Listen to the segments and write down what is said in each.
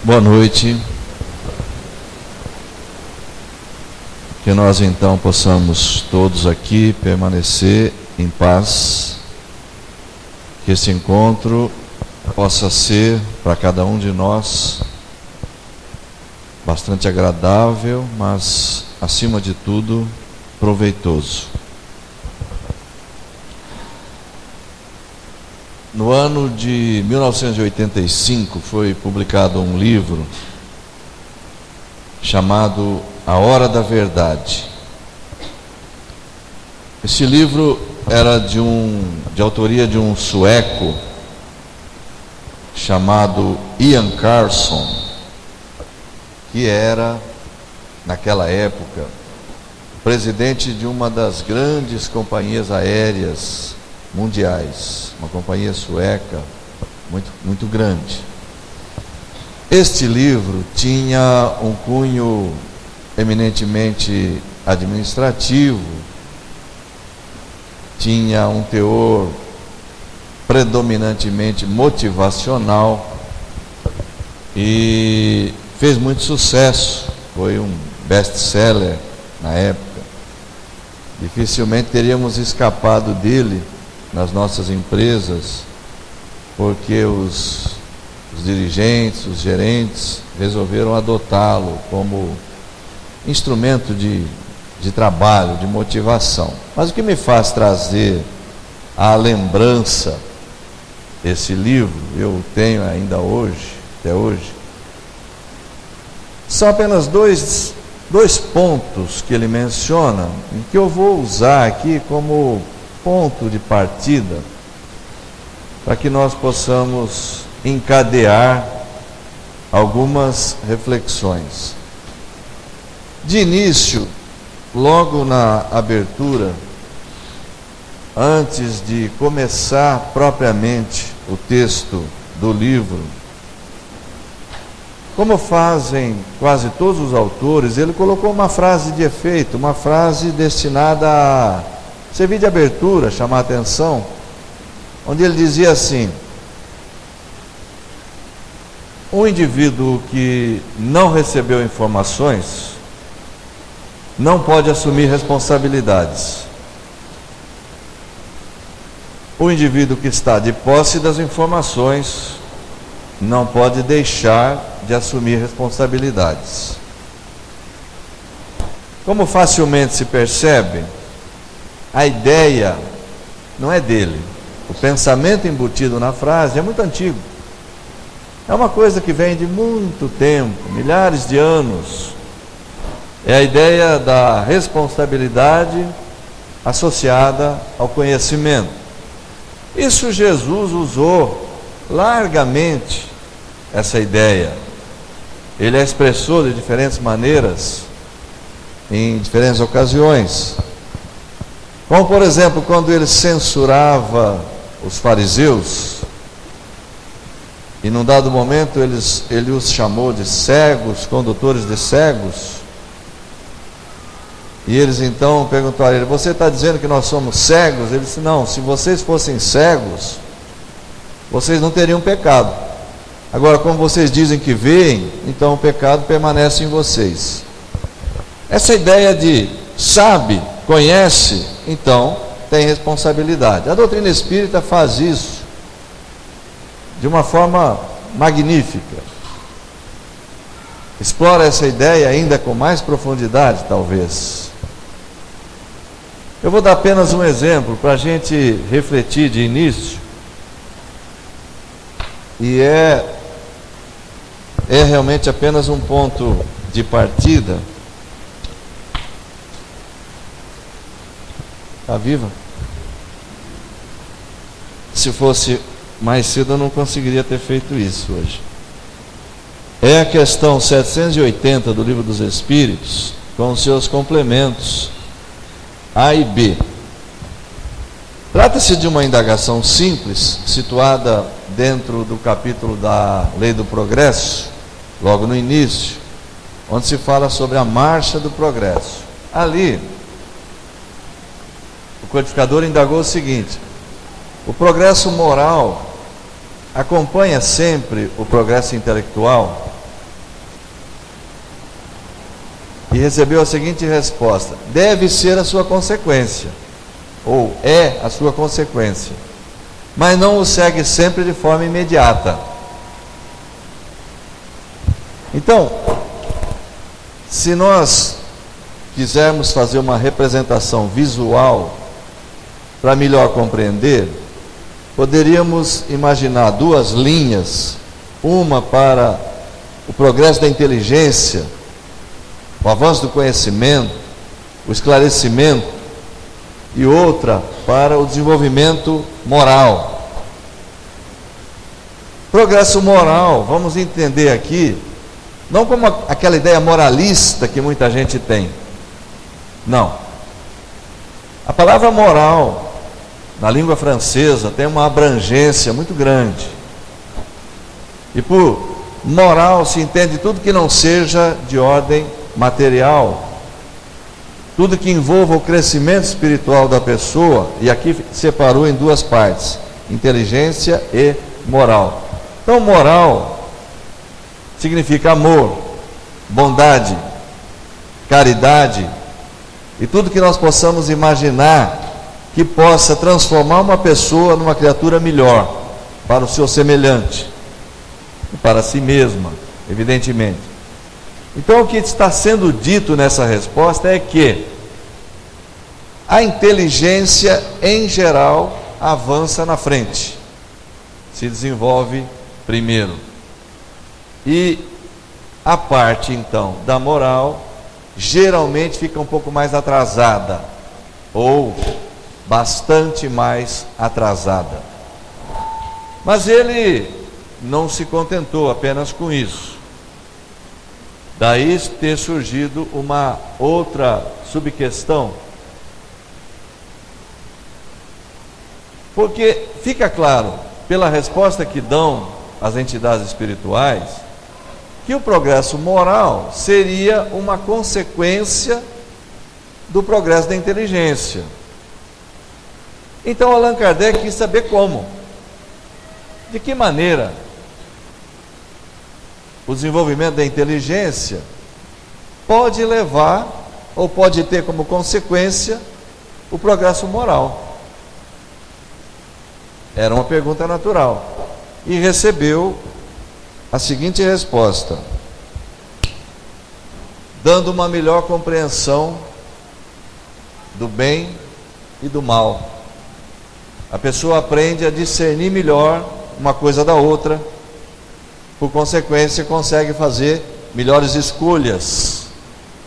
Boa noite. Que nós então possamos todos aqui permanecer em paz. Que esse encontro possa ser para cada um de nós bastante agradável, mas acima de tudo proveitoso. No ano de 1985 foi publicado um livro chamado A Hora da Verdade. Esse livro era de autoria de um sueco chamado Ian Carlsson, que era, naquela época, presidente de uma das grandes companhias aéreas mundiais, uma companhia sueca muito grande. Este livro tinha um cunho eminentemente administrativo, tinha um teor predominantemente motivacional e fez muito sucesso, foi um best-seller na época. Dificilmente teríamos escapado dele nas nossas empresas, porque os dirigentes, os gerentes resolveram adotá-lo como instrumento de trabalho, de motivação. Mas o que me faz trazer à lembrança esse livro, eu tenho ainda hoje, até hoje, são apenas dois pontos que ele menciona, e que eu vou usar aqui como ponto de partida para que nós possamos encadear algumas reflexões. De início, logo na abertura, antes de começar propriamente o texto do livro, como fazem quase todos os autores, ele colocou uma frase de efeito, uma frase destinada a servir de abertura, chamar a atenção, onde ele dizia assim: um indivíduo que não recebeu informações não pode assumir responsabilidades. O indivíduo que está de posse das informações não pode deixar de assumir responsabilidades. Como facilmente se percebe, a ideia não é dele. O pensamento embutido na frase é muito antigo. É uma coisa que vem de muito tempo, milhares de anos. É a ideia da responsabilidade associada ao conhecimento. Isso Jesus usou largamente, essa ideia. Ele a expressou de diferentes maneiras, em diferentes ocasiões. Como, por exemplo, quando ele censurava os fariseus, e num dado momento ele os chamou de cegos, condutores de cegos, e eles então perguntaram a ele: você está dizendo que nós somos cegos? Ele disse: não, se vocês fossem cegos, vocês não teriam pecado. Agora, como vocês dizem que veem, então o pecado permanece em vocês. Essa ideia de sabe, conhece, então tem responsabilidade. A doutrina espírita faz isso de uma forma magnífica. Explora essa ideia ainda com mais profundidade, talvez. Eu vou dar apenas um exemplo para a gente refletir de início. E é realmente apenas um ponto de partida. Está viva? Se fosse mais cedo eu não conseguiria ter feito isso hoje. É a questão 780 do Livro dos Espíritos, com os seus complementos A e B. Trata-se de uma indagação simples, situada dentro do capítulo da Lei do Progresso, logo no início, onde se fala sobre a marcha do progresso. Ali, o codificador indagou o seguinte: o progresso moral acompanha sempre o progresso intelectual? e recebeu a seguinte resposta: deve ser a sua consequência, ou é a sua consequência, mas não o segue sempre de forma imediata. Então, se nós quisermos fazer uma representação visual para melhor compreender, poderíamos imaginar duas linhas, uma para o progresso da inteligência, o avanço do conhecimento, o esclarecimento, e outra para o desenvolvimento moral. Progresso moral, vamos entender aqui, não como aquela ideia moralista que muita gente tem. Não. A palavra moral, na língua francesa, tem uma abrangência muito grande. E por moral se entende tudo que não seja de ordem material, tudo que envolva o crescimento espiritual da pessoa, e aqui separou em duas partes: inteligência e moral. Então, moral significa amor, bondade, caridade, e tudo que nós possamos imaginar que possa transformar uma pessoa numa criatura melhor, para o seu semelhante, e para si mesma, evidentemente. Então, o que está sendo dito nessa resposta é que a inteligência, em geral, avança na frente, se desenvolve primeiro. E a parte, então, da moral, geralmente fica um pouco mais atrasada, ou bastante mais atrasada. Mas ele não se contentou apenas com isso. Daí ter surgido uma outra subquestão. Porque fica claro, pela resposta que dão as entidades espirituais, que o progresso moral seria uma consequência do progresso da inteligência. Então Allan Kardec quis saber como, de que maneira o desenvolvimento da inteligência pode levar, ou pode ter como consequência, o progresso moral. Era uma pergunta natural. E recebeu a seguinte resposta, dando uma melhor compreensão do bem e do mal. A pessoa aprende a discernir melhor uma coisa da outra, por consequência consegue fazer melhores escolhas,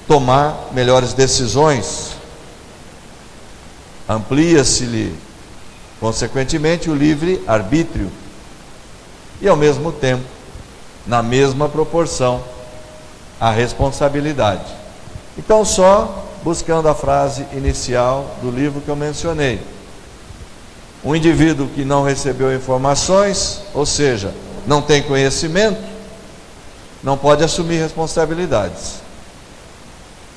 tomar melhores decisões, amplia-se-lhe consequentemente o livre arbítrio, e ao mesmo tempo, na mesma proporção, a responsabilidade. Então, só buscando a frase inicial do livro que eu mencionei: um indivíduo que não recebeu informações, ou seja, não tem conhecimento, não pode assumir responsabilidades.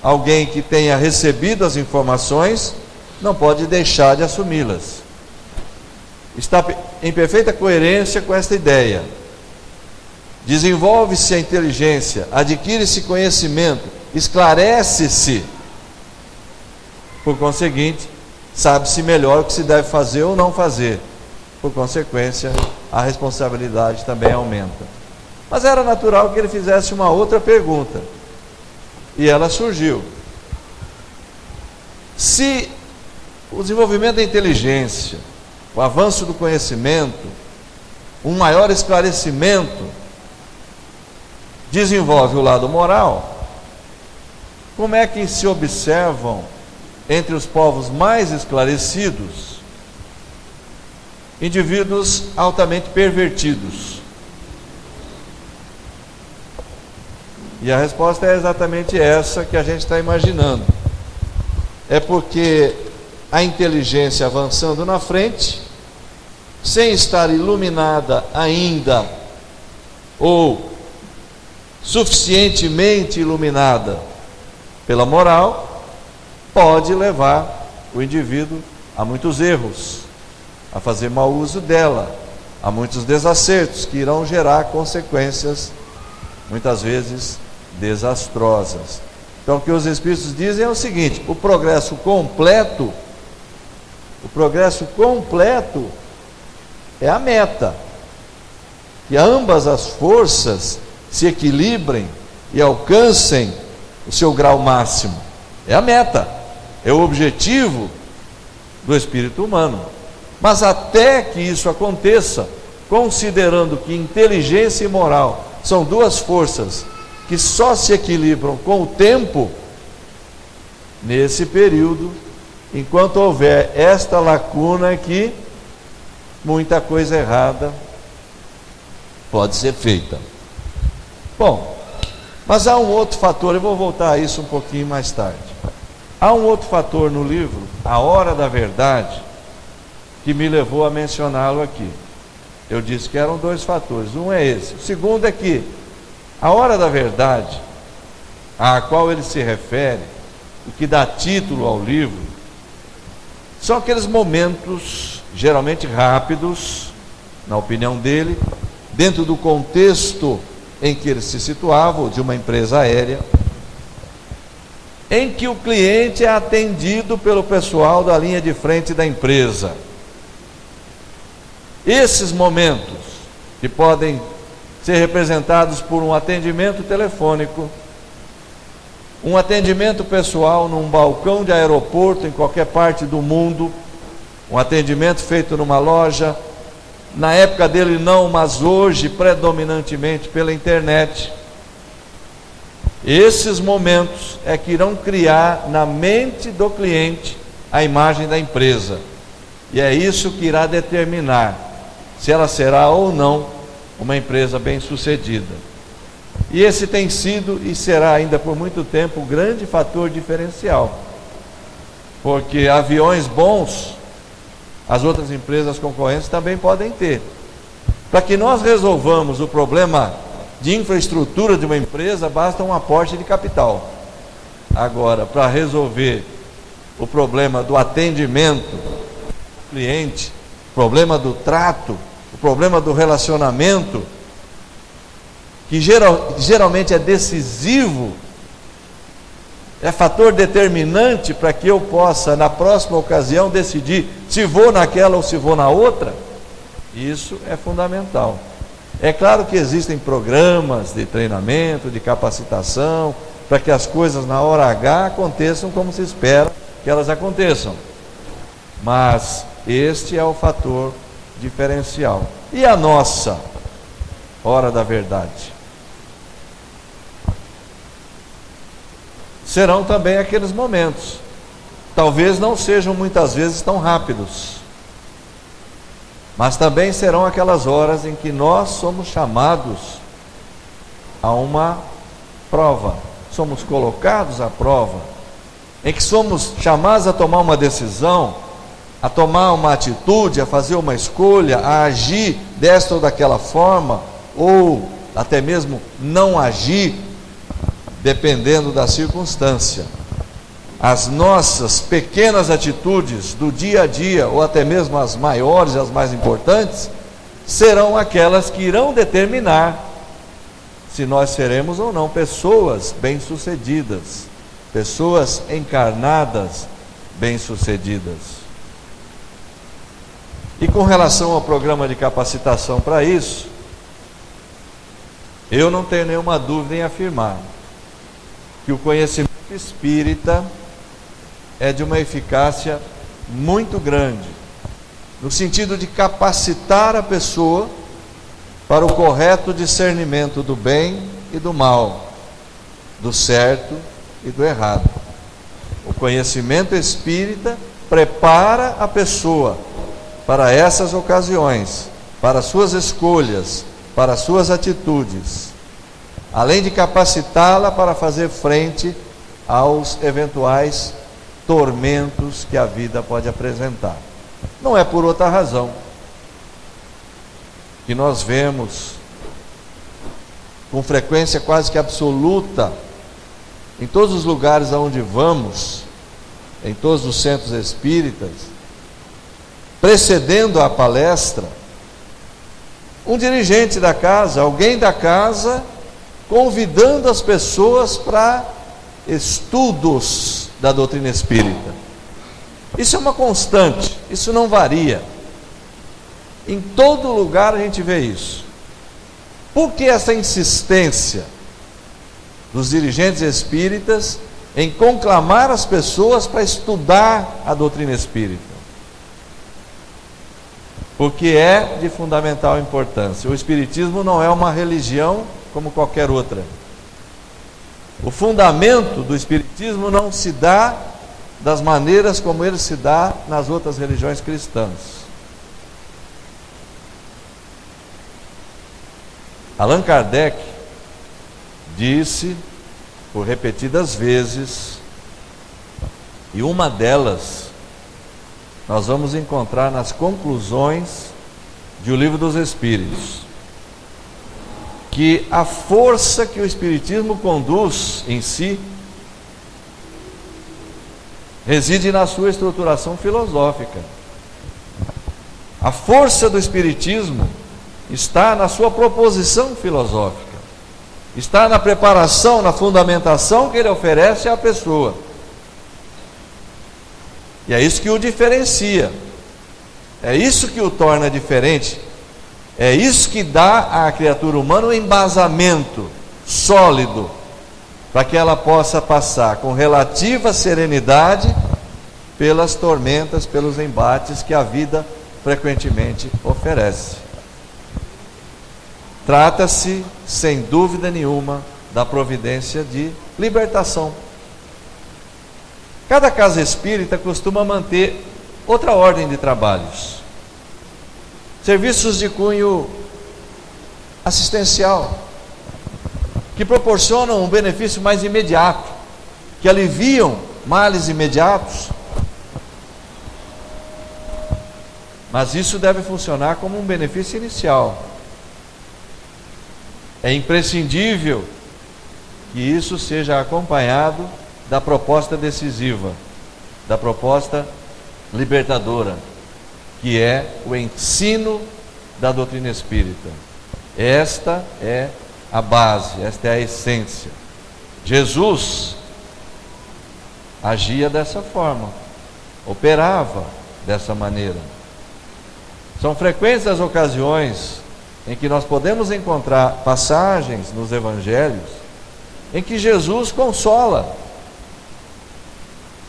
Alguém que tenha recebido as informações não pode deixar de assumi-las. Está em perfeita coerência com esta ideia. Desenvolve-se a inteligência, adquire-se conhecimento, esclarece-se. Por conseguinte, sabe-se melhor o que se deve fazer ou não fazer. Por consequência, a responsabilidade também aumenta. Mas era natural que ele fizesse uma outra pergunta. E ela surgiu. Se o desenvolvimento da inteligência, o avanço do conhecimento, um maior esclarecimento, desenvolve o lado moral, como é que se observam entre os povos mais esclarecidos indivíduos altamente pervertidos? E a resposta é exatamente essa que a gente está imaginando. É porque a inteligência avançando na frente, sem estar iluminada ainda, ou suficientemente iluminada pela moral, pode levar o indivíduo a muitos erros, a fazer mau uso dela, a muitos desacertos que irão gerar consequências muitas vezes desastrosas. Então, o que os Espíritos dizem é o seguinte: o progresso completo é a meta. Que ambas as forças se equilibrem e alcancem o seu grau máximo. É a meta, é o objetivo do espírito humano. Mas até que isso aconteça, considerando que inteligência e moral são duas forças que só se equilibram com o tempo, nesse período, enquanto houver esta lacuna aqui, muita coisa errada pode ser feita. Bom, mas há um outro fator, eu vou voltar a isso um pouquinho mais tarde. Há um outro fator no livro, A Hora da Verdade, que me levou a mencioná-lo aqui. Eu disse que eram dois fatores. Um é esse. O segundo é que a hora da verdade, à qual ele se refere, e que dá título ao livro, são aqueles momentos, geralmente rápidos, na opinião dele, dentro do contexto em que ele se situava, ou de uma empresa aérea, em que o cliente é atendido pelo pessoal da linha de frente da empresa. Esses momentos, que podem ser representados por um atendimento telefônico, um atendimento pessoal num balcão de aeroporto em qualquer parte do mundo, um atendimento feito numa loja, na época dele não, mas hoje predominantemente pela internet. Esses momentos é que irão criar na mente do cliente a imagem da empresa, e é isso que irá determinar se ela será ou não uma empresa bem-sucedida. E esse tem sido e será ainda por muito tempo o grande fator diferencial, porque aviões bons as outras empresas concorrentes também podem ter. Para que nós resolvamos o problema de infraestrutura de uma empresa, basta um aporte de capital. Agora, para resolver o problema do atendimento do cliente, o problema do trato, o problema do relacionamento, que geralmente é decisivo, é fator determinante para que eu possa, na próxima ocasião, decidir se vou naquela ou se vou na outra, isso é fundamental. É claro que existem programas de treinamento, de capacitação, para que as coisas na hora H aconteçam como se espera que elas aconteçam. Mas este é o fator diferencial. E a nossa hora da verdade? Serão também aqueles momentos, talvez não sejam muitas vezes tão rápidos, mas também serão aquelas horas em que nós somos chamados a uma prova, somos colocados à prova, em que somos chamados a tomar uma decisão, a tomar uma atitude, a fazer uma escolha, a agir desta ou daquela forma, ou até mesmo não agir, dependendo da circunstância. As nossas pequenas atitudes do dia a dia, ou até mesmo as maiores e as mais importantes, serão aquelas que irão determinar se nós seremos ou não pessoas bem-sucedidas, pessoas encarnadas bem-sucedidas. E com relação ao programa de capacitação para isso, eu não tenho nenhuma dúvida em afirmar que o conhecimento espírita é de uma eficácia muito grande, no sentido de capacitar a pessoa para o correto discernimento do bem e do mal, do certo e do errado. O conhecimento espírita prepara a pessoa para essas ocasiões, para suas escolhas, para suas atitudes, além de capacitá-la para fazer frente aos eventuais tormentos que a vida pode apresentar. Não é por outra razão que nós vemos com frequência quase que absoluta, em todos os lugares aonde vamos, em todos os centros espíritas, precedendo a palestra, um dirigente da casa, alguém da casa, convidando as pessoas para estudos da doutrina espírita. Isso é uma constante, isso não varia. Em todo lugar a gente vê isso. Por que essa insistência dos dirigentes espíritas em conclamar as pessoas para estudar a doutrina espírita? Porque é de fundamental importância. O espiritismo não é uma religião como qualquer outra. O fundamento do espiritismo não se dá das maneiras como ele se dá nas outras religiões cristãs. Allan Kardec disse por repetidas vezes, e uma delas nós vamos encontrar nas conclusões de O Livro dos Espíritos, que a força que o Espiritismo conduz em si reside na sua estruturação filosófica. A força do Espiritismo está na sua proposição filosófica, está na preparação, na fundamentação que ele oferece à pessoa. E é isso que o diferencia, é isso que o torna diferente, é isso que dá à criatura humana um embasamento sólido para que ela possa passar com relativa serenidade pelas tormentas, pelos embates que a vida frequentemente oferece. Trata-se, sem dúvida nenhuma, da providência de libertação. Cada casa espírita costuma manter outra ordem de trabalhos. Serviços de cunho assistencial, que proporcionam um benefício mais imediato, que aliviam males imediatos. Mas isso deve funcionar como um benefício inicial. É imprescindível que isso seja acompanhado da proposta decisiva, da proposta libertadora, que é o ensino da doutrina espírita. Esta é a base, esta é a essência. Jesus agia dessa forma, operava dessa maneira. São frequentes as ocasiões em que nós podemos encontrar passagens nos evangelhos em que Jesus consola,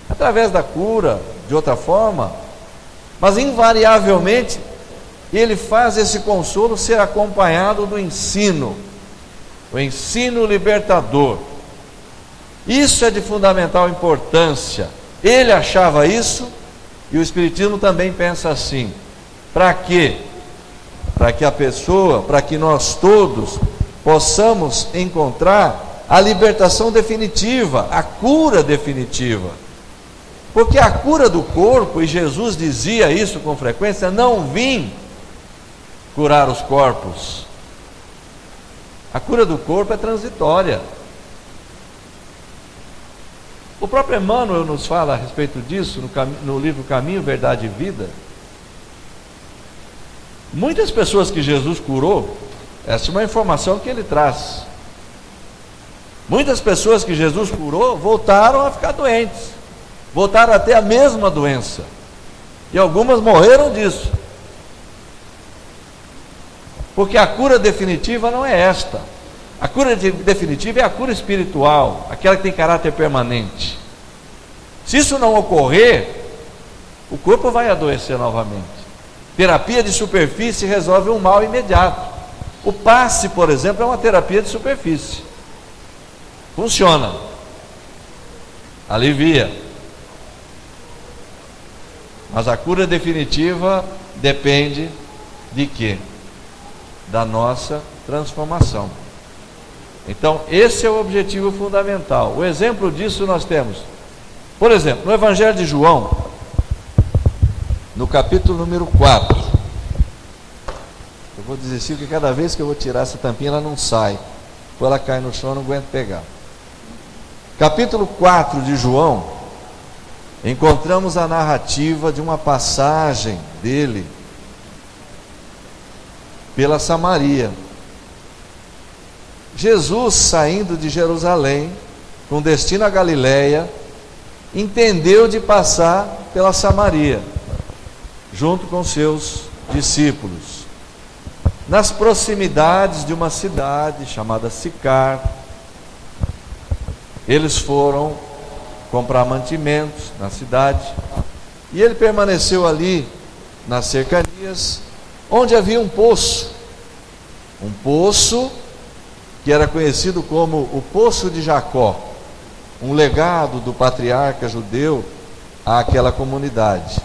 através da cura, de outra forma, mas invariavelmente ele faz esse consolo ser acompanhado do ensino, o ensino libertador. Isso é de fundamental importância. Ele achava isso e o Espiritismo também pensa assim. Para quê? Para que a pessoa, para que nós todos possamos encontrar a libertação definitiva, a cura definitiva. Porque a cura do corpo, e Jesus dizia isso com frequência, não vim curar os corpos. A cura do corpo é transitória. O próprio Emmanuel nos fala a respeito disso no livro Caminho, Verdade e Vida. Muitas pessoas que Jesus curou, essa é uma informação que ele traz. Muitas pessoas que Jesus curou voltaram a ficar doentes, voltaram a ter a mesma doença, e algumas morreram disso. Porque a cura definitiva não é esta. A cura definitiva é a cura espiritual, aquela que tem caráter permanente. Se isso não ocorrer, o corpo vai adoecer novamente. Terapia de superfície resolve um mal imediato. O passe, por exemplo, é uma terapia de superfície. Funciona. Alivia. Mas a cura definitiva depende de quê? Da nossa transformação. Então, esse é o objetivo fundamental. O exemplo disso nós temos, por exemplo, no Evangelho de João, no capítulo número 4. Eu vou desistir porque cada vez que eu vou tirar essa tampinha ela não sai. Quando ela cai no chão eu não aguento pegar. Capítulo 4 de João, encontramos a narrativa de uma passagem dele pela Samaria. Jesus, saindo de Jerusalém, com destino à Galiléia, entendeu de passar pela Samaria, junto com seus discípulos, nas proximidades de uma cidade chamada Sicar. Eles foram comprar mantimentos na cidade, e ele permaneceu ali nas cercanias, onde havia um poço que era conhecido como o Poço de Jacó, um legado do patriarca judeu àquela comunidade.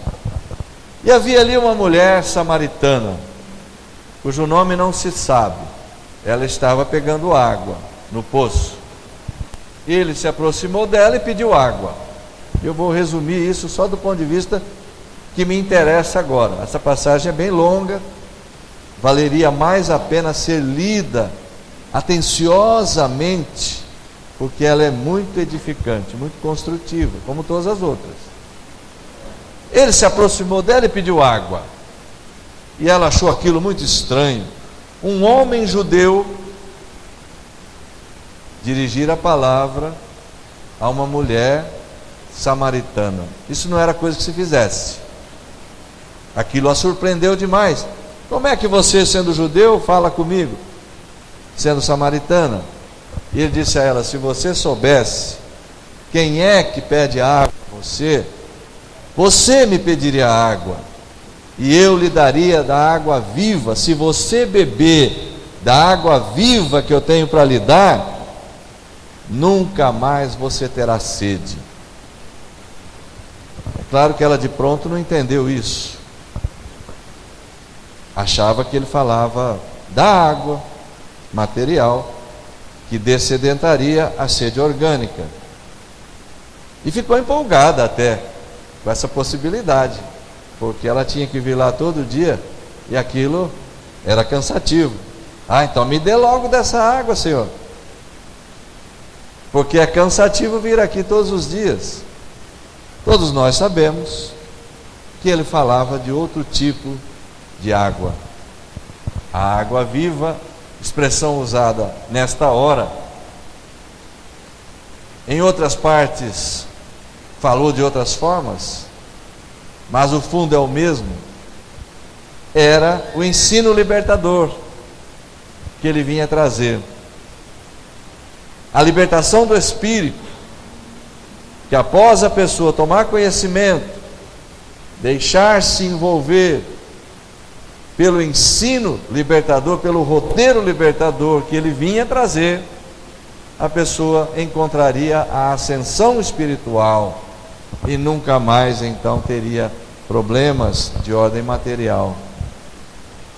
E havia ali uma mulher samaritana, cujo nome não se sabe. Ela estava pegando água no poço. Ele se aproximou dela e pediu água. Eu vou resumir isso só do ponto de vista que me interessa agora. Essa passagem é bem longa, valeria mais a pena ser lida atenciosamente, porque ela é muito edificante, muito construtiva, como todas as outras. Ele se aproximou dela e pediu água, e ela achou aquilo muito estranho. Um homem judeu dirigir a palavra a uma mulher samaritana. Isso não era coisa que se fizesse. Aquilo a surpreendeu demais. Como é que você, sendo judeu, fala comigo, sendo samaritana? E ele disse a ela: se você soubesse quem é que pede água a você, você me pediria água, e eu lhe daria da água viva. Se você beber da água viva que eu tenho para lhe dar, nunca mais você terá sede. É claro que ela de pronto não entendeu isso. Achava que ele falava da água material que dessedentaria a sede orgânica. E ficou empolgada até com essa possibilidade, porque ela tinha que vir lá todo dia e aquilo era cansativo. Então me dê logo dessa água, Senhor, porque é cansativo vir aqui todos os dias. Todos nós sabemos que ele falava de outro tipo de água, a água viva, expressão usada nesta hora. Em outras partes falou de outras formas, mas o fundo é o mesmo. Era o ensino libertador que ele vinha trazer, a libertação do espírito, que após a pessoa tomar conhecimento, deixar-se envolver pelo ensino libertador, pelo roteiro libertador que ele vinha trazer, a pessoa encontraria a ascensão espiritual e nunca mais então teria problemas de ordem material.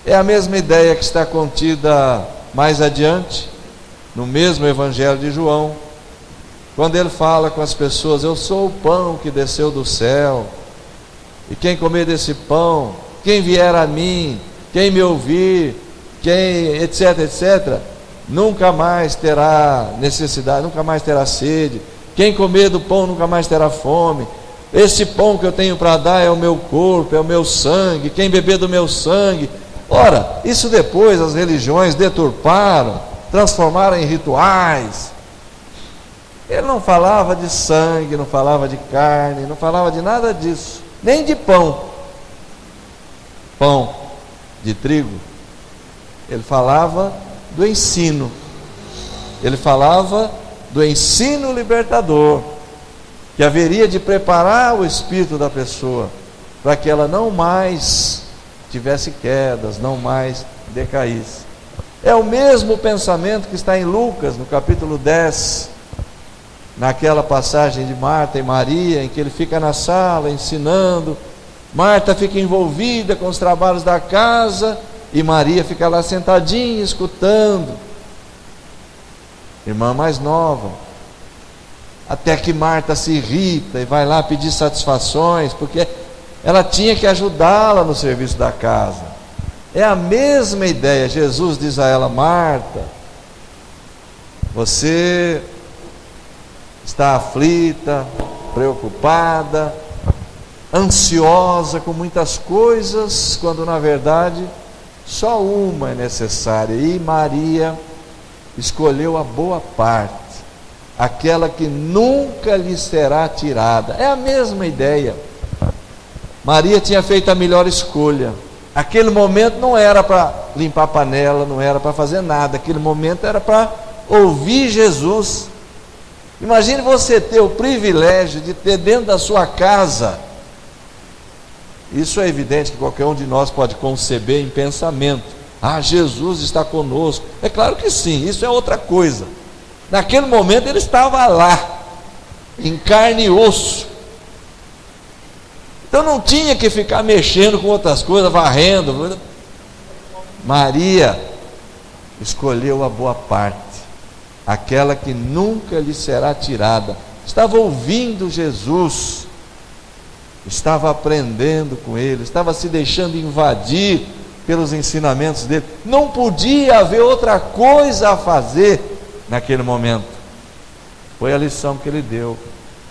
É a mesma ideia que está contida mais adiante no mesmo Evangelho de João, quando ele fala com as pessoas: eu sou o pão que desceu do céu, e quem comer desse pão, quem vier a mim, quem me ouvir, quem etc, etc, nunca mais terá necessidade, nunca mais terá sede. Quem comer do pão nunca mais terá fome. Esse pão que eu tenho para dar é o meu corpo, é o meu sangue. Quem beber do meu sangue. Ora, isso depois as religiões deturparam, transformaram em rituais. Ele não falava de sangue, não falava de carne, não falava de nada disso, nem de pão de trigo. Ele falava do ensino. Ele falava do ensino libertador, que haveria de preparar o espírito da pessoa para que ela não mais tivesse quedas, não mais decaísse. É o mesmo pensamento que está em Lucas, no capítulo 10, naquela passagem de Marta e Maria, em que ele fica na sala ensinando. Marta fica envolvida com os trabalhos da casa e Maria fica lá sentadinha escutando. Irmã mais nova. Até que Marta se irrita e vai lá pedir satisfações, porque ela tinha que ajudá-la no serviço da casa. É a mesma ideia. Jesus diz a ela: Marta, você está aflita, preocupada, ansiosa com muitas coisas, quando na verdade só uma é necessária. E Maria escolheu a boa parte, aquela que nunca lhe será tirada. É a mesma ideia. Maria tinha feito a melhor escolha. Aquele momento não era para limpar a panela, não era para fazer nada. Aquele momento era para ouvir Jesus. Imagine você ter o privilégio de ter dentro da sua casa. Isso é evidente que qualquer um de nós pode conceber em pensamento. Ah, Jesus está conosco. É claro que sim, isso é outra coisa. Naquele momento ele estava lá, em carne e osso. Então não tinha que ficar mexendo com outras coisas, varrendo. Maria escolheu a boa parte, aquela que nunca lhe será tirada. Estava ouvindo Jesus, estava aprendendo com ele, estava se deixando invadir pelos ensinamentos dele. Não podia haver outra coisa a fazer naquele momento. Foi a lição que ele deu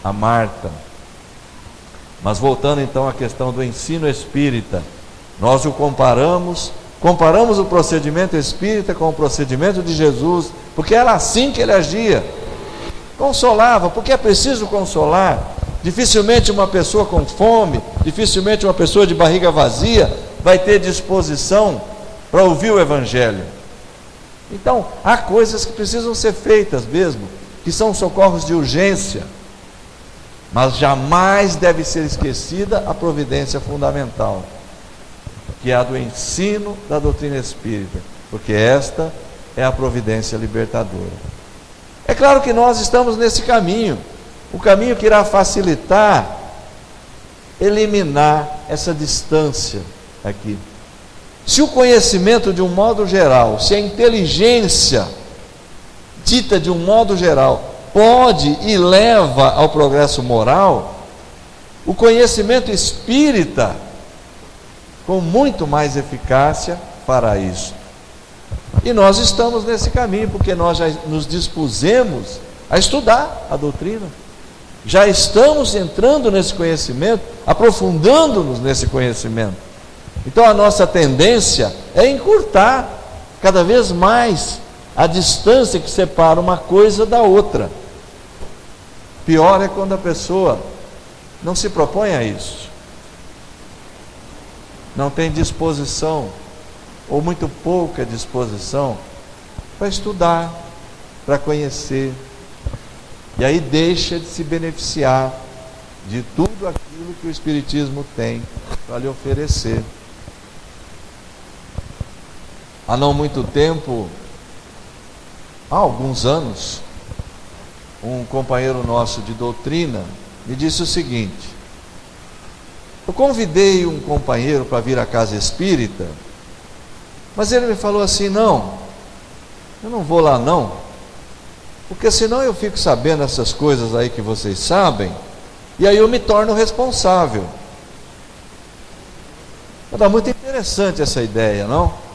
a Marta. Mas voltando então à questão do ensino espírita, nós o comparamos o procedimento espírita com o procedimento de Jesus, porque era assim que ele agia. Consolava, porque é preciso consolar. Dificilmente uma pessoa com fome, dificilmente uma pessoa de barriga vazia vai ter disposição para ouvir o Evangelho. Então, há coisas que precisam ser feitas mesmo, que são socorros de urgência, mas jamais deve ser esquecida a providência fundamental, que é a do ensino da doutrina espírita, porque esta é a providência libertadora. É claro que nós estamos nesse caminho, o caminho que irá facilitar, eliminar essa distância aqui. Se o conhecimento de um modo geral, se a inteligência dita de um modo geral pode e leva ao progresso moral, o conhecimento espírita com muito mais eficácia fará isso. E nós estamos nesse caminho, porque nós já nos dispusemos a estudar a doutrina, já estamos entrando nesse conhecimento, aprofundando-nos nesse conhecimento. Então a nossa tendência é encurtar cada vez mais a distância que separa uma coisa da outra. Pior é quando a pessoa não se propõe a isso, não tem disposição, ou muito pouca disposição, para estudar, para conhecer, e aí deixa de se beneficiar de tudo aquilo que o Espiritismo tem para lhe oferecer. Há não muito tempo, há alguns anos, um companheiro nosso de doutrina me disse o seguinte: eu convidei um companheiro para vir à casa espírita, mas ele me falou assim: não, eu não vou lá não, porque senão eu fico sabendo essas coisas aí que vocês sabem, e aí eu me torno responsável. Era muito interessante essa ideia, não?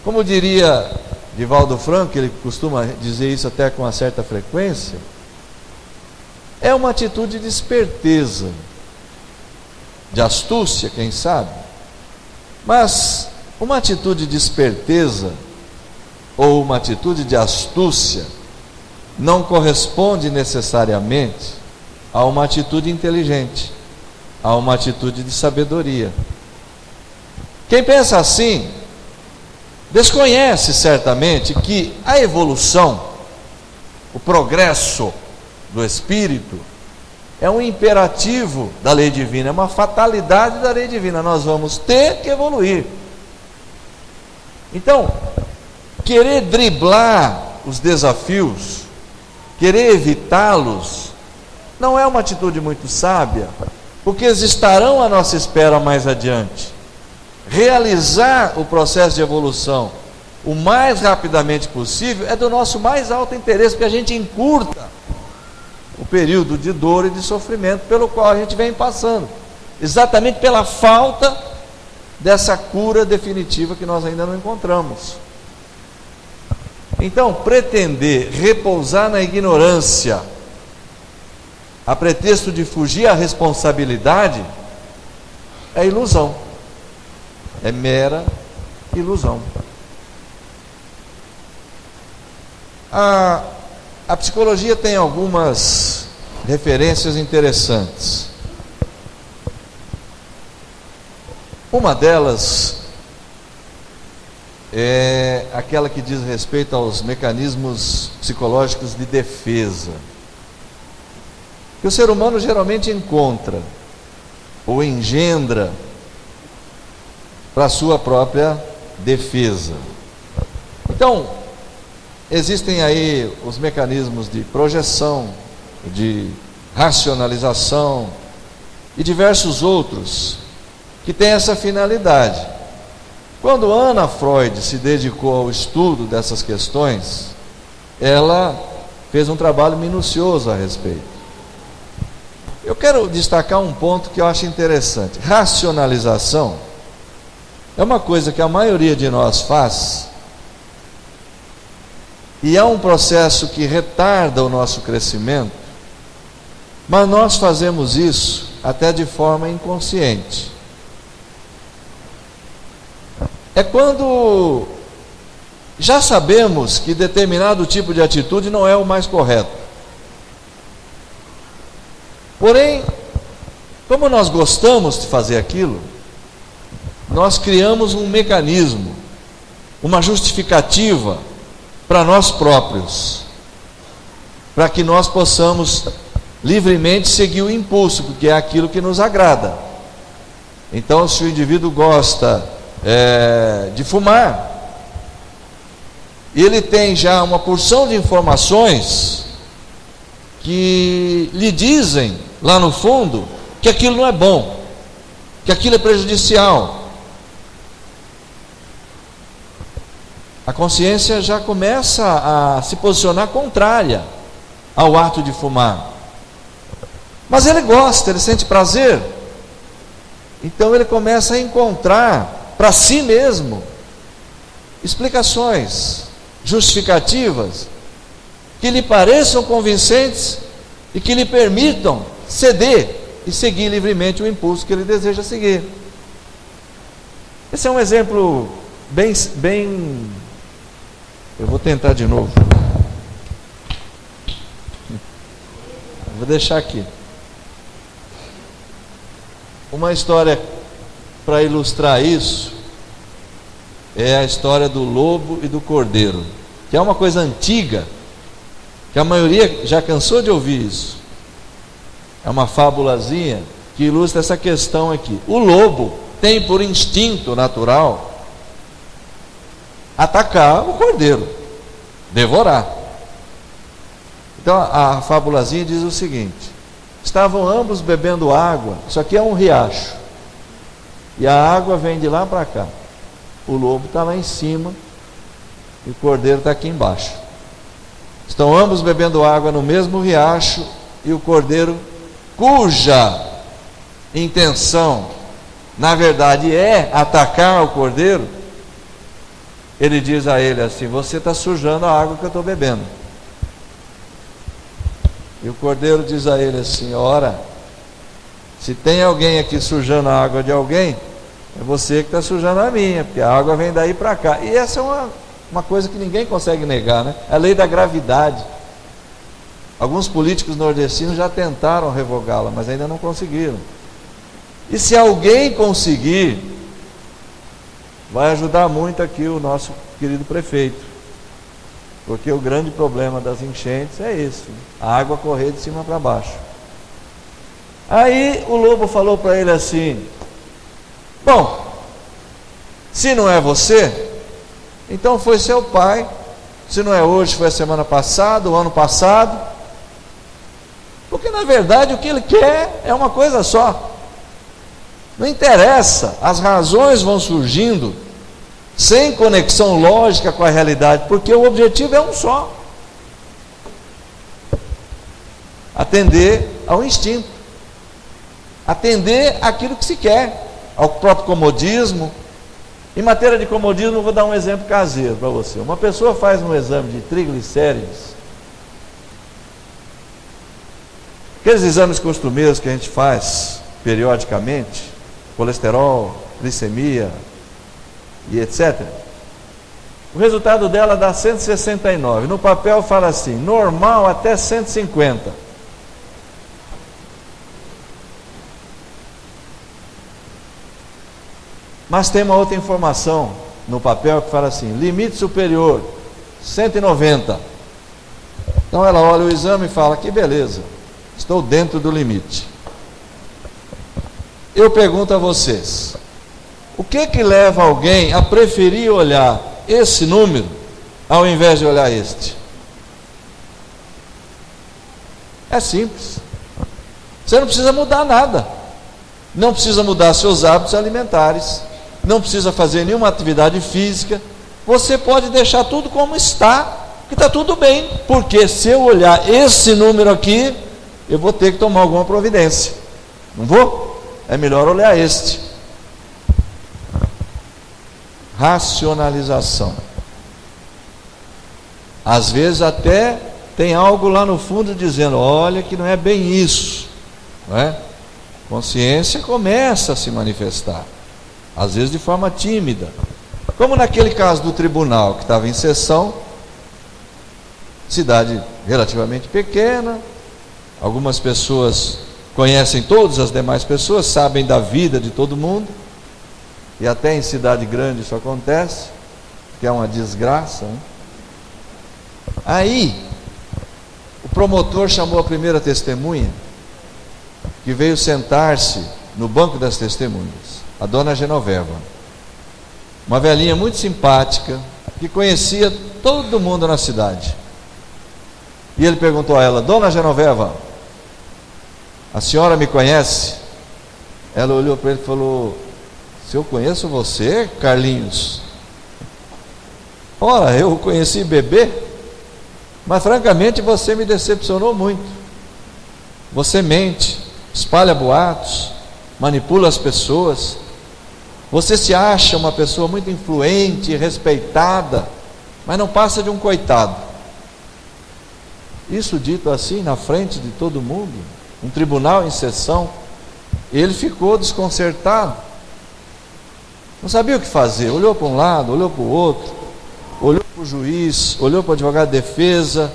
Como diria Divaldo Franco, ele costuma dizer isso até com uma certa frequência, é uma atitude de esperteza, de astúcia, quem sabe, mas uma atitude de esperteza ou uma atitude de astúcia não corresponde necessariamente a uma atitude inteligente, a uma atitude de sabedoria. Quem pensa assim desconhece certamente que a evolução, o progresso do espírito é um imperativo da lei divina, é uma fatalidade da lei divina. Nós vamos ter que evoluir. Então, querer driblar os desafios, querer evitá-los, não é uma atitude muito sábia, porque eles estarão à nossa espera mais adiante. Realizar o processo de evolução o mais rapidamente possível é do nosso mais alto interesse, porque a gente encurta o período de dor e de sofrimento pelo qual a gente vem passando, exatamente pela falta dessa cura definitiva que nós ainda não encontramos. Então, pretender repousar na ignorância a pretexto de fugir à responsabilidade é ilusão, é mera ilusão. A psicologia tem algumas referências interessantes. Uma delas é aquela que diz respeito aos mecanismos psicológicos de defesa, que o ser humano geralmente encontra ou engendra para a sua própria defesa. Então, existem aí os mecanismos de projeção, de racionalização e diversos outros que têm essa finalidade. Quando Anna Freud se dedicou ao estudo dessas questões, ela fez um trabalho minucioso a respeito. Eu quero destacar um ponto que eu acho interessante. Racionalização é uma coisa que a maioria de nós faz, e é um processo que retarda o nosso crescimento, mas nós fazemos isso até de forma inconsciente. É quando já sabemos que determinado tipo de atitude não é o mais correto. Porém, como nós gostamos de fazer aquilo, nós criamos um mecanismo, uma justificativa para nós próprios, para que nós possamos livremente seguir o impulso, porque é aquilo que nos agrada. Então, se o indivíduo gosta de fumar, e ele tem já uma porção de informações que lhe dizem, lá no fundo, que aquilo não é bom, que aquilo é prejudicial. A consciência já começa a se posicionar contrária ao ato de fumar. Mas ele gosta, ele sente prazer. Então ele começa a encontrar para si mesmo explicações, justificativas, que lhe pareçam convincentes e que lhe permitam ceder e seguir livremente o impulso que ele deseja seguir. Esse é um exemplo bem... Eu vou tentar de novo. Vou deixar aqui uma história para ilustrar isso. É a história do lobo e do cordeiro, que é uma coisa antiga, que a maioria já cansou de ouvir isso. É uma fábulazinha que ilustra essa questão aqui. O lobo tem por instinto natural atacar o cordeiro, devorar. Então a fábulazinha diz o seguinte: estavam ambos bebendo água, isso aqui é um riacho, e a água vem de lá para cá. O lobo está lá em cima e o cordeiro está aqui embaixo. Estão ambos bebendo água no mesmo riacho, e o cordeiro, cuja intenção na verdade é atacar o cordeiro, ele diz a ele assim: você está sujando a água que eu estou bebendo. E o cordeiro diz a ele assim: ora, se tem alguém aqui sujando a água de alguém, é você que está sujando a minha, porque a água vem daí para cá. E essa é uma coisa que ninguém consegue negar, né? A lei da gravidade. Alguns políticos nordestinos já tentaram revogá-la, mas ainda não conseguiram. E se alguém conseguir, vai ajudar muito aqui o nosso querido prefeito, porque o grande problema das enchentes é esse: a água correr de cima para baixo. Aí o lobo falou para ele assim: bom, se não é você, então foi seu pai. Se não é hoje, foi a semana passada, o ano passado. Porque na verdade o que ele quer é uma coisa só. Não interessa, as razões vão surgindo sem conexão lógica com a realidade, porque o objetivo é um só: atender ao instinto, atender àquilo que se quer, ao próprio comodismo. Em matéria de comodismo, eu vou dar um exemplo caseiro para você. Uma pessoa faz um exame de triglicérides, aqueles exames costumeiros que a gente faz periodicamente, colesterol, glicemia e etc. O resultado dela dá 169. No papel fala assim: normal até 150. Mas tem uma outra informação no papel que fala assim: limite superior 190. Então ela olha o exame e fala: que beleza, estou dentro do limite. Eu pergunto a vocês: o que leva alguém a preferir olhar esse número ao invés de olhar este? É simples. Você não precisa mudar nada. Não precisa mudar seus hábitos alimentares. Não precisa fazer nenhuma atividade física. Você pode deixar tudo como está, que está tudo bem. Porque se eu olhar esse número aqui, eu vou ter que tomar alguma providência. Não vou? É melhor olhar este. Racionalização. Às vezes até tem algo lá no fundo dizendo: olha que não é bem isso, não é? Consciência começa a se manifestar, às vezes de forma tímida, como naquele caso do tribunal que estava em sessão, cidade relativamente pequena, algumas pessoas conhecem todas as demais pessoas, sabem da vida de todo mundo. E até em cidade grande isso acontece, que é uma desgraça, né? Aí, o promotor chamou a primeira testemunha, que veio sentar-se no banco das testemunhas, a dona Genoveva, uma velhinha muito simpática, que conhecia todo mundo na cidade. E ele perguntou a ela: dona Genoveva, a senhora me conhece? Ela olhou para ele e falou: se eu conheço você, Carlinhos? Ora, eu o conheci bebê, mas francamente você me decepcionou muito. Você mente, espalha boatos, manipula as pessoas. Você se acha uma pessoa muito influente e respeitada, mas não passa de um coitado. Isso dito assim na frente de todo mundo, um tribunal em sessão. Ele ficou desconcertado. Não sabia o que fazer, olhou para um lado, olhou para o outro, olhou para o juiz, olhou para o advogado de defesa,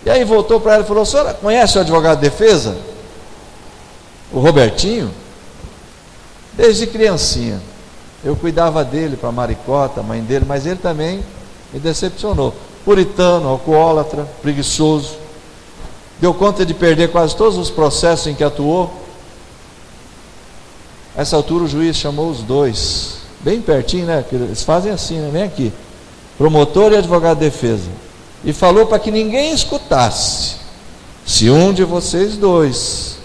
e aí voltou para ela e falou: a senhora conhece o advogado de defesa? O Robertinho? Desde criancinha, eu cuidava dele para a Maricota, a mãe dele, mas ele também me decepcionou. Puritano, alcoólatra, preguiçoso, deu conta de perder quase todos os processos em que atuou. A essa altura o juiz chamou os dois, bem pertinho, né? Eles fazem assim, né? Vem aqui, promotor e advogado de defesa, e falou para que ninguém escutasse: se um de vocês dois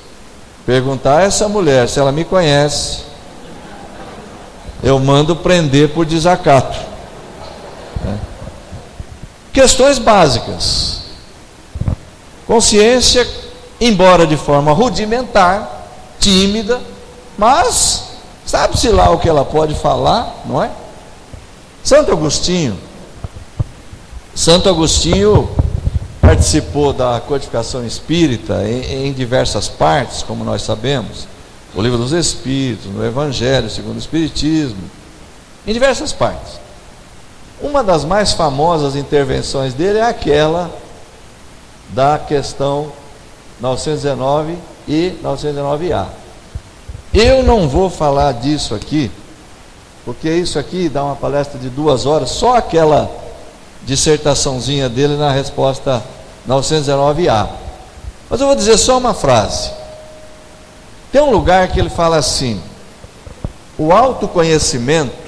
perguntar a essa mulher se ela me conhece, eu mando prender por desacato. Questões básicas. Consciência, embora de forma rudimentar, tímida, mas sabe-se lá o que ela pode falar, não é? Santo Agostinho participou da codificação espírita em diversas partes, como nós sabemos, no Livro dos Espíritos, no Evangelho segundo o Espiritismo, em diversas partes. Uma das mais famosas intervenções dele é aquela da questão 919 e 919A. Eu não vou falar disso aqui, porque isso aqui dá uma palestra de 2 horas, só aquela dissertaçãozinha dele na resposta 919A. Mas eu vou dizer só uma frase. Tem um lugar que ele fala assim: o autoconhecimento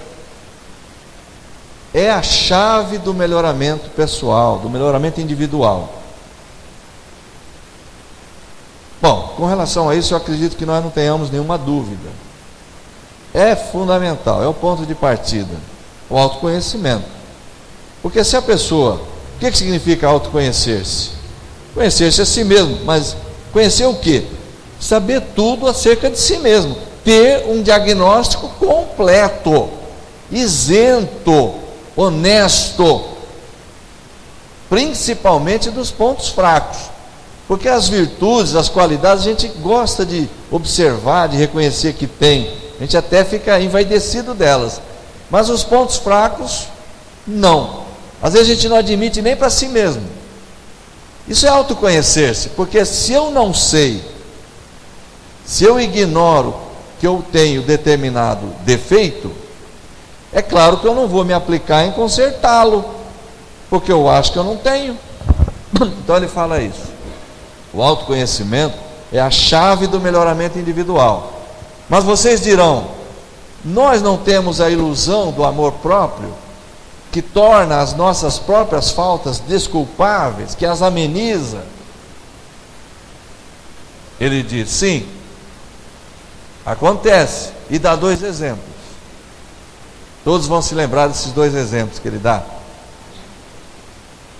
é a chave do melhoramento pessoal, do melhoramento individual. Bom, com relação a isso, eu acredito que nós não tenhamos nenhuma dúvida. É fundamental, é o ponto de partida, o autoconhecimento. Porque se a pessoa, o que significa autoconhecer-se? Conhecer-se a si mesmo, mas conhecer o quê? Saber tudo acerca de si mesmo, ter um diagnóstico completo, isento, honesto, principalmente dos pontos fracos, porque as virtudes, as qualidades, a gente gosta de observar, de reconhecer que tem, a gente até fica envaidecido delas, mas os pontos fracos, não. Às vezes a gente não admite nem para si mesmo. Isso é autoconhecer-se, porque se eu não sei, se eu ignoro que eu tenho determinado defeito, é claro que eu não vou me aplicar em consertá-lo, porque eu acho que eu não tenho. Então ele fala isso. O autoconhecimento é a chave do melhoramento individual. Mas vocês dirão, nós não temos a ilusão do amor próprio, que torna as nossas próprias faltas desculpáveis, que as ameniza? Ele diz, sim, acontece, e dá 2 exemplos. Todos vão se lembrar desses 2 exemplos que ele dá.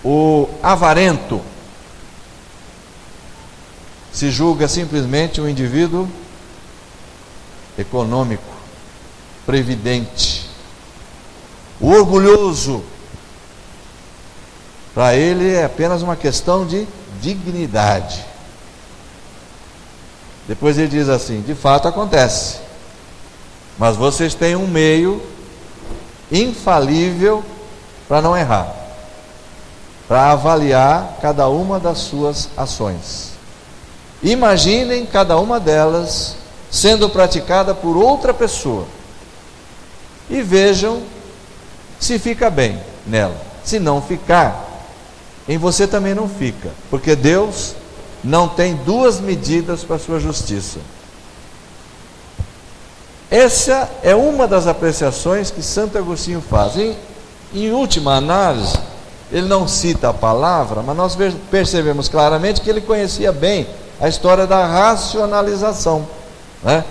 O avarento se julga simplesmente um indivíduo econômico, previdente. O orgulhoso, para ele é apenas uma questão de dignidade. Depois ele diz assim, de fato acontece, mas vocês têm um meio infalível para não errar, para avaliar cada uma das suas ações. Imaginem cada uma delas sendo praticada por outra pessoa e vejam se fica bem nela. Se não ficar, em você também não fica, porque Deus não tem 2 medidas para a sua justiça. Essa é uma das apreciações que Santo Agostinho faz. Em última análise, ele não cita a palavra, mas nós percebemos claramente que ele conhecia bem a história da racionalização, né?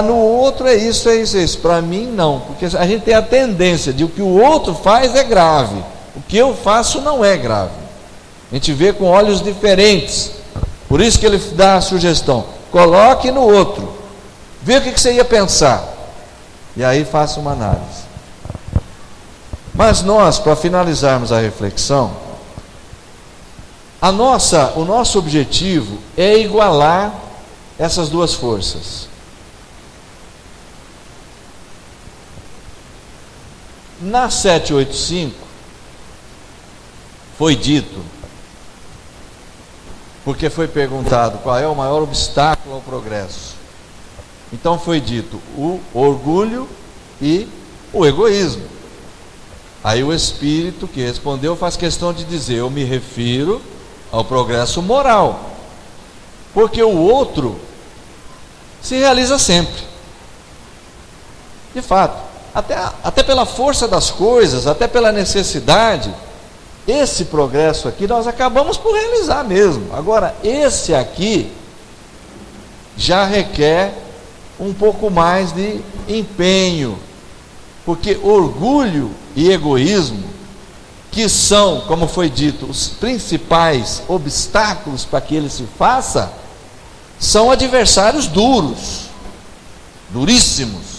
No outro é isso, é isso, é isso. Para mim não, porque a gente tem a tendência de o que o outro faz é grave, o que eu faço não é grave. A gente vê com olhos diferentes. Por isso que ele dá a sugestão, coloque no outro, vê o que você ia pensar, e aí faça uma análise. Mas nós, para finalizarmos a reflexão, o nosso objetivo é igualar essas 2 forças. Na 785 foi dito, porque foi perguntado qual é o maior obstáculo ao progresso. Então foi dito o orgulho e o egoísmo. Aí o espírito que respondeu faz questão de dizer, eu me refiro ao progresso moral, porque o outro se realiza sempre. De fato, até pela força das coisas, até pela necessidade, esse progresso aqui nós acabamos por realizar mesmo. Agora, esse aqui já requer um pouco mais de empenho, porque orgulho e egoísmo, que são, como foi dito, os principais obstáculos para que ele se faça, são adversários duros, duríssimos,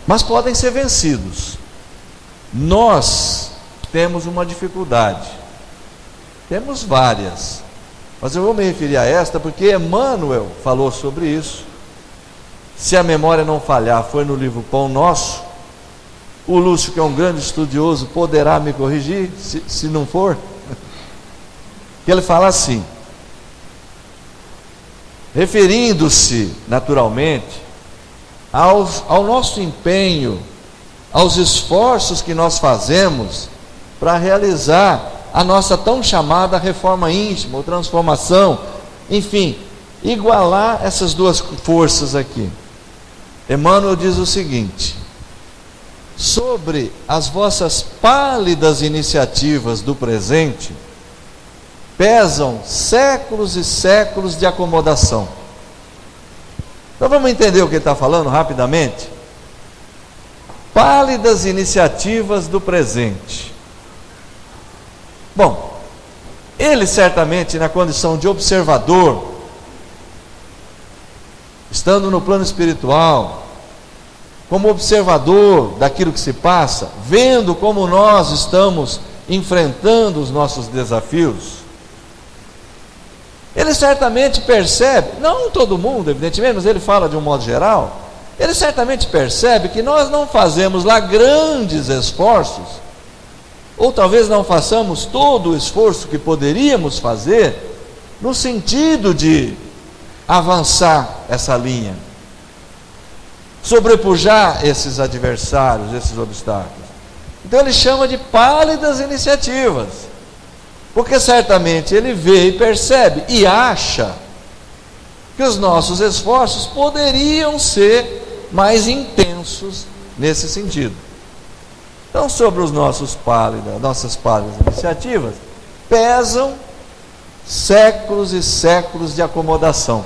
mas podem ser vencidos. Nós temos uma dificuldade, temos várias, mas eu vou me referir a esta porque Emmanuel falou sobre isso. Se a memória não falhar, foi no livro Pão Nosso. O Lúcio, que é um grande estudioso, poderá me corrigir, se não for. Que ele fala assim, referindo-se naturalmente ao nosso empenho, aos esforços que nós fazemos para realizar a nossa tão chamada reforma íntima, ou transformação, enfim, igualar essas 2 forças aqui. Emmanuel diz o seguinte, sobre as vossas pálidas iniciativas do presente, pesam séculos e séculos de acomodação. Então vamos entender o que ele está falando rapidamente? Pálidas iniciativas do presente. Bom, ele certamente na condição de observador, estando no plano espiritual, como observador daquilo que se passa, vendo como nós estamos enfrentando os nossos desafios, ele certamente percebe, não todo mundo evidentemente, mas ele fala de um modo geral, ele certamente percebe que nós não fazemos lá grandes esforços, ou talvez não façamos todo o esforço que poderíamos fazer, no sentido de avançar essa linha, sobrepujar esses adversários, esses obstáculos. Então ele chama de pálidas iniciativas, porque certamente ele vê e percebe e acha que os nossos esforços poderiam ser mais intensos nesse sentido. Então, sobre os nossas pálidas iniciativas, pesam séculos e séculos de acomodação.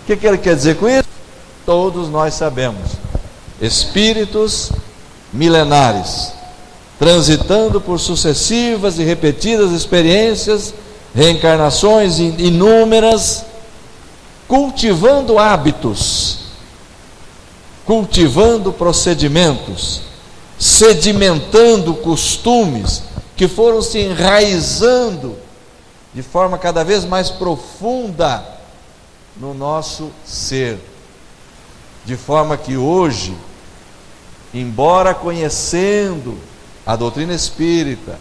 O que ele quer dizer com isso? Todos nós sabemos. Espíritos milenares, transitando por sucessivas e repetidas experiências, reencarnações inúmeras, cultivando hábitos, cultivando procedimentos, sedimentando costumes que foram se enraizando de forma cada vez mais profunda no nosso ser, de forma que hoje, embora conhecendo a doutrina espírita,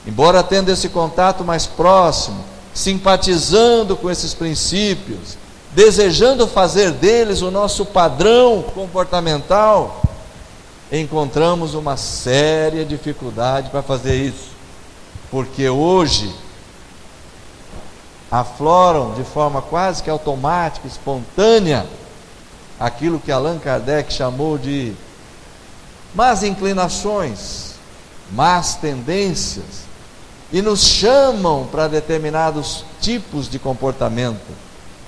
embora tendo esse contato mais próximo, simpatizando com esses princípios, desejando fazer deles o nosso padrão comportamental, encontramos uma séria dificuldade para fazer isso, porque hoje afloram de forma quase que automática, espontânea, aquilo que Allan Kardec chamou de más inclinações, más tendências, e nos chamam para determinados tipos de comportamento,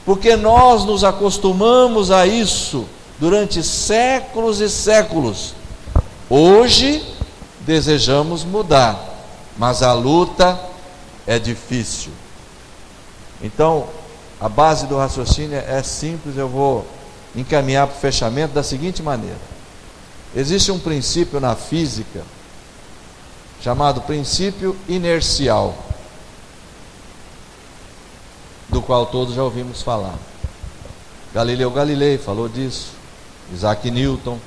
porque nós nos acostumamos a isso durante séculos e séculos. Hoje desejamos mudar, mas a luta é difícil. Então, a base do raciocínio é simples, eu vou encaminhar para o fechamento da seguinte maneira. Existe um princípio na física chamado princípio inercial, do qual todos já ouvimos falar. Galileu Galilei falou disso, Isaac Newton.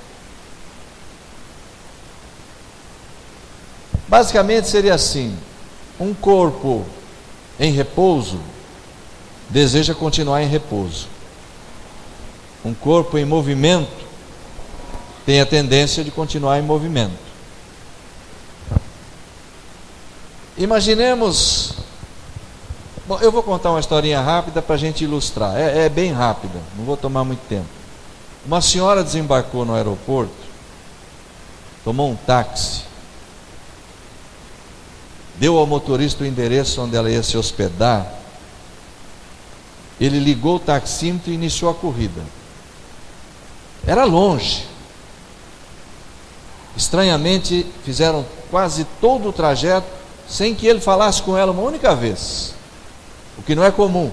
Basicamente seria assim: um corpo em repouso deseja continuar em repouso. Um corpo em movimento tem a tendência de continuar em movimento. Imaginemos, bom, eu vou contar uma historinha rápida para a gente ilustrar, é bem rápida, não vou tomar muito tempo. Uma senhora desembarcou no aeroporto, tomou um táxi, deu ao motorista o endereço onde ela ia se hospedar. Ele ligou o taxímetro e iniciou a corrida. Era longe. Estranhamente, fizeram quase todo o trajeto sem que ele falasse com ela uma única vez, o que não é comum.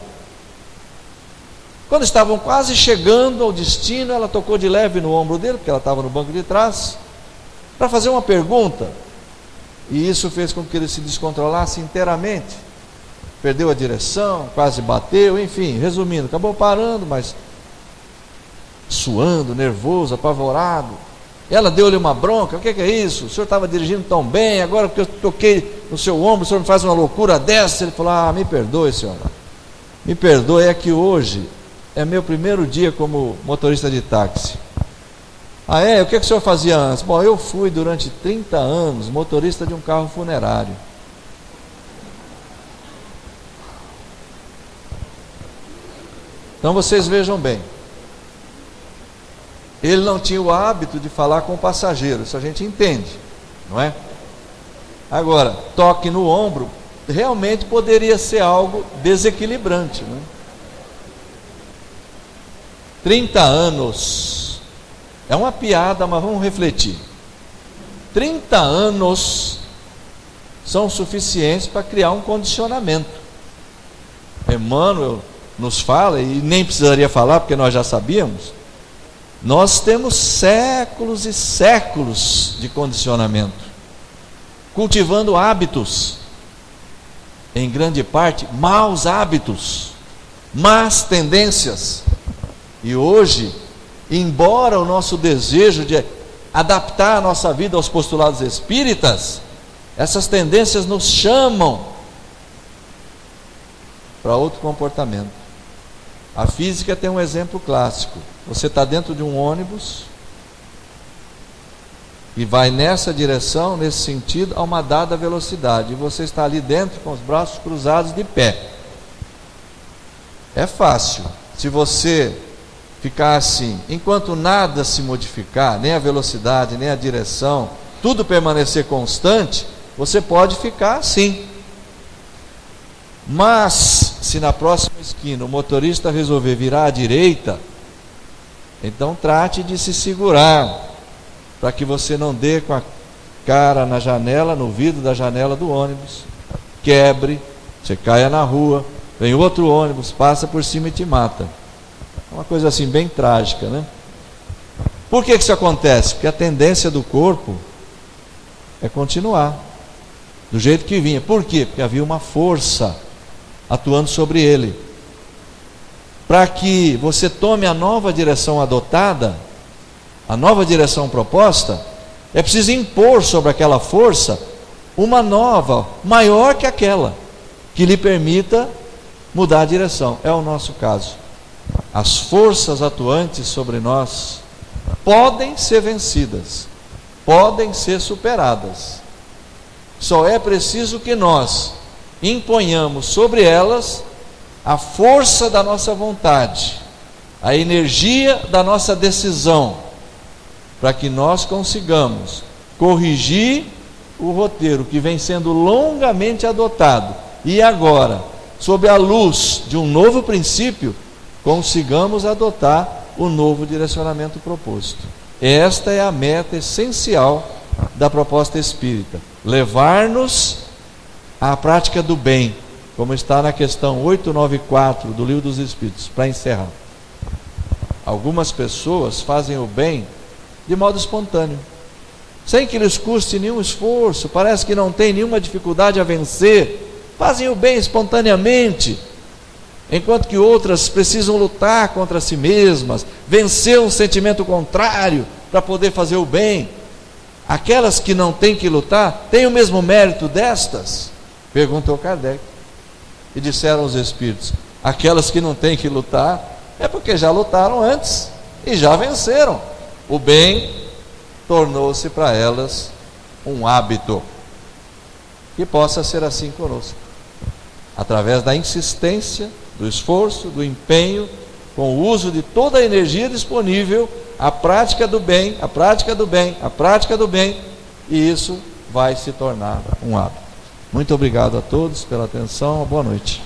Quando estavam quase chegando ao destino, ela tocou de leve no ombro dele, porque ela estava no banco de trás, para fazer uma pergunta, e isso fez com que ele se descontrolasse inteiramente. Perdeu a direção, quase bateu, enfim, resumindo, acabou parando, mas suando, nervoso, apavorado. Ela deu-lhe uma bronca: o que é isso? O senhor estava dirigindo tão bem, agora que eu toquei no seu ombro, o senhor me faz uma loucura dessa? Ele falou: me perdoe, senhora, me perdoe, é que hoje é meu primeiro dia como motorista de táxi. Ah, é? O que o senhor fazia antes? Bom, eu fui durante 30 anos motorista de um carro funerário. Então vocês vejam bem, ele não tinha o hábito de falar com o passageiro, isso a gente entende, não é? Agora, toque no ombro realmente poderia ser algo desequilibrante, não é? 30 anos, é uma piada, mas vamos refletir. 30 anos são suficientes para criar um condicionamento. Emmanuel nos fala, e nem precisaria falar porque nós já sabíamos, nós temos séculos e séculos de condicionamento, cultivando hábitos, em grande parte maus hábitos, más tendências, e hoje embora o nosso desejo de adaptar a nossa vida aos postulados espíritas, essas tendências nos chamam para outro comportamento. A física tem um exemplo clássico. Você está dentro de um ônibus e vai nessa direção, nesse sentido, a uma dada velocidade, e você está ali dentro com os braços cruzados de pé. É fácil. Se você ficar assim, enquanto nada se modificar, nem a velocidade, nem a direção, tudo permanecer constante, você pode ficar assim. Mas, se na próxima esquina o motorista resolver virar à direita, então trate de se segurar, para que você não dê com a cara na janela, no vidro da janela do ônibus, quebre, você caia na rua, vem outro ônibus, passa por cima e te mata. É uma coisa assim bem trágica, né? Por que isso acontece? Porque a tendência do corpo é continuar do jeito que vinha. Por quê? Porque havia uma força atuando sobre ele. Para que você tome a nova direção adotada, a nova direção proposta, é preciso impor sobre aquela força uma nova, maior que aquela, que lhe permita mudar a direção. É o nosso caso. As forças atuantes sobre nós podem ser vencidas, podem ser superadas. Só é preciso que nós imponhamos sobre elas a força da nossa vontade, a energia da nossa decisão, para que nós consigamos corrigir o roteiro que vem sendo longamente adotado e agora, sob a luz de um novo princípio, consigamos adotar o novo direcionamento proposto. Esta é a meta essencial da proposta espírita: levar-nos à prática do bem, como está na questão 894 do Livro dos Espíritos. Para encerrar, algumas pessoas fazem o bem de modo espontâneo, sem que lhes custe nenhum esforço, parece que não tem nenhuma dificuldade a vencer, fazem o bem espontaneamente, enquanto que outras precisam lutar contra si mesmas, vencer um sentimento contrário para poder fazer o bem. Aquelas que não têm que lutar, têm o mesmo mérito destas? Perguntou Kardec. E disseram os Espíritos: aquelas que não têm que lutar, é porque já lutaram antes e já venceram. O bem tornou-se para elas um hábito. Que possa ser assim conosco, através da insistência, do esforço, do empenho, com o uso de toda a energia disponível, a prática do bem, a prática do bem, a prática do bem, e isso vai se tornar um hábito. Muito obrigado a todos pela atenção, boa noite.